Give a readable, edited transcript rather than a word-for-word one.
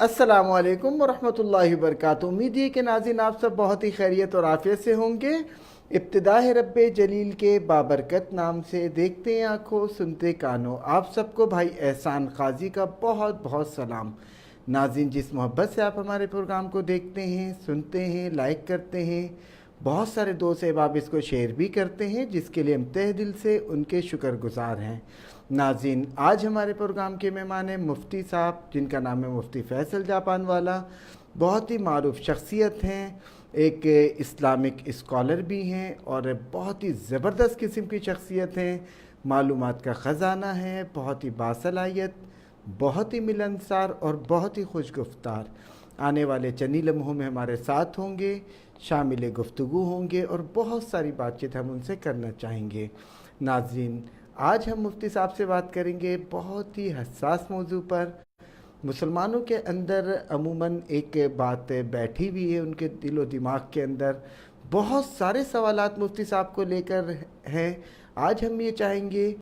अस्सलामुअलैकुम वरहमतुल्लाहि वबरकातुहू। उम्मीद है कि नाज़रीन आप सब बहुत ही खैरियत और आफियत से होंगे। इब्तिदा है रब्बे जलील के बाबरकत नाम से, देखते हैं आँखों सुनते कानों। आप सबको भाई एहसान काजी का बहुत बहुत सलाम। नाज़रीन, जिस मोहब्बत से आप हमारे प्रोग्राम को देखते हैं, सुनते हैं, लाइक करते हैं, बहुत सारे दोस्त अहबाब इसको शेयर भी करते हैं, जिसके लिए हम तहे दिल से उनके शुक्रगुजार हैं। नाज़रीन, आज हमारे प्रोग्राम के मेहमान हैं मुफ्ती साहब, जिनका नाम है मुफ्ती फैसल जापान वाला। बहुत ही मारूफ शख्सियत हैं, एक इस्लामिक स्कॉलर भी हैं और बहुत ही ज़बरदस्त किस्म की शख्सियत हैं। मालूमात का ख़जाना है, बहुत ही बासलाहियत, बहुत ही मिलनसार और बहुत ही खुश गुफ्तार। आने वाले चंद लम्हों में हमारे साथ होंगे, शामिल गुफ्तगू होंगे और बहुत सारी बातचीत हम उनसे करना चाहेंगे। नाज़रीन, आज हम मुफ्ती साहब से बात करेंगे बहुत ही हसास मौजू पर। मुसलमानों के अंदर अमूमन एक बात बैठी हुई है, उनके दिलो दिमाग के अंदर बहुत सारे सवालात मुफ्ती साहब को लेकर हैं। आज हम ये चाहेंगे